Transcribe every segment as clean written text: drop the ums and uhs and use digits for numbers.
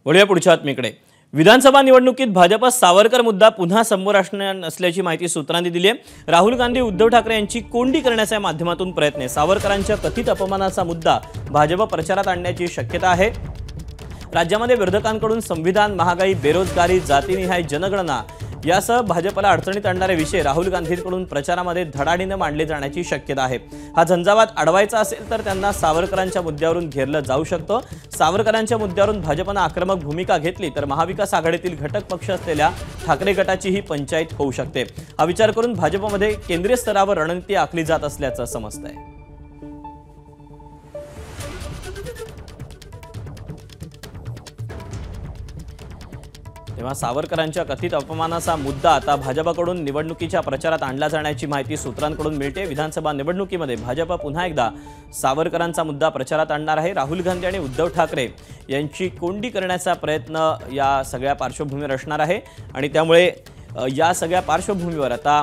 वळूया पुढच्या बातमीकडे। विधानसभा निवडणुकीत भाजप सावरकर मुद्दा पुन्हा समोर असल्याची माहिती सूत्रांनी दिली आहे। राहुल गांधी उद्धव ठाकरे यांची कोंडी करण्याच्या माध्यमातून प्रयत्न आहे। सावरकरांच्या कथित अपमानाचा मुद्दा भाजप प्रचारात आणण्याची शक्यता आहे। राज्यामध्ये विरोधकांकडून संविधान, महागाई, बेरोजगारी, जातीनिहाय जनगणना यासह भाजपला अडचणीत आणणारे विषय राहुल गांधींकडून प्रचारामध्ये धडाडीने मांडले जाण्याची शक्यता आहे। हा झंझावात अडवायचा असेल तर त्यांना सावरकरांच्या मुद्द्यावरून घेरलं जाऊ शकतं। सावरकरांच्या मुद्द्यावरून भाजपने आक्रमक भूमिका घेतली तर महाविकास आघाडीतील घटक पक्ष असलेल्या ठाकरे गटाची ही पंचायत होऊ शकते। हा विचार करून भाजपमध्ये केंद्रीय स्तरावर रणनीती आखली जात असल्याचं समजतंय। तेव्हा सावरकरांच्या कथित अपमानाचा मुद्दा आता भाजपकडून निवडणुकीच्या प्रचारात आणला जाण्याची माहिती सूत्रांकडून मिळते। विधानसभा निवडणुकीमध्ये भाजप पुन्हा एकदा सावरकरांचा मुद्दा प्रचारात आणणार आहे। राहुल गांधी आणि उद्धव ठाकरे यांची कोंडी करण्याचा प्रयत्न या सगळ्या पार्श्वभूमीवर असणार आहे आणि त्यामुळे या सगळ्या पार्श्वभूमीवर आता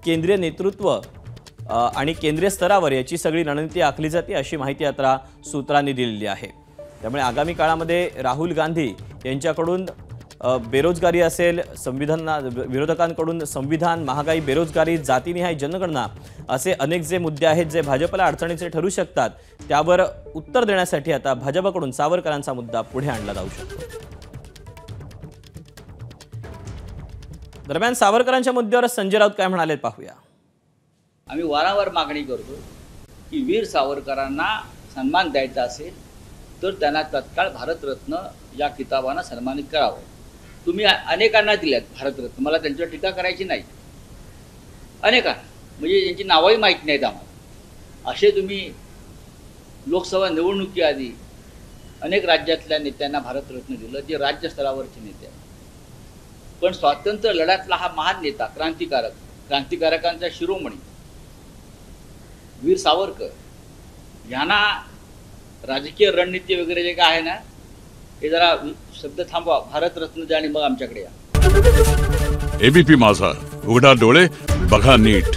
केंद्रीय नेतृत्व आणि केंद्रीय स्तरावर याची सगळी रणनीती आखली जाते अशी माहिती आता सूत्रांनी दिलेली आहे। त्यामुळे आगामी काळामध्ये राहुल गांधी यांच्याकडून बेरोजगारी असेल, विरोधकांकडून संविधान, महागाई, बेरोजगारी, जातीनिहाय जनगणना असे अनेक जे मुद्दे आहेत जे भाजपला अडचणीचे ठरू शकतात त्यावर उत्तर देण्यासाठी आता भाजपकडून सावरकरांचा मुद्दा पुढे आणला जाऊ शकतो। दरम्यान सावरकरांच्या मुद्द्यावर संजय राऊत काय म्हणाले पाहूया। आम्ही वारंवार मागणी करतो की वीर सावरकरांना सन्मान द्यायचा असेल तर त्यांना तत्काळ भारतरत्न या किताबाने सन्मानित करावं। तुम्ही अनेकांना दिल्यात भारतरत्न, मला त्यांच्यावर टीका करायची नाही, अनेकांना म्हणजे ज्यांची नावही माहीत नाहीत आम्हाला, असे तुम्ही लोकसभा निवडणुकीआधी अनेक राज्यातल्या नेत्यांना भारतरत्न दिलं जे राज्यस्तरावरचे नेते आहेत। पण स्वातंत्र्य लढ्यातला हा महान नेता, क्रांतिकारकांचा शिरोमणी वीर सावरकर यांना राजकीय रणनीती वगैरे जे काय आहे ना हे जरा शब्द थांबवा, भारतरत्न द्या आणि मग आमच्याकडे या। एबीपी माझा, उघडा डोळे बघा नीट।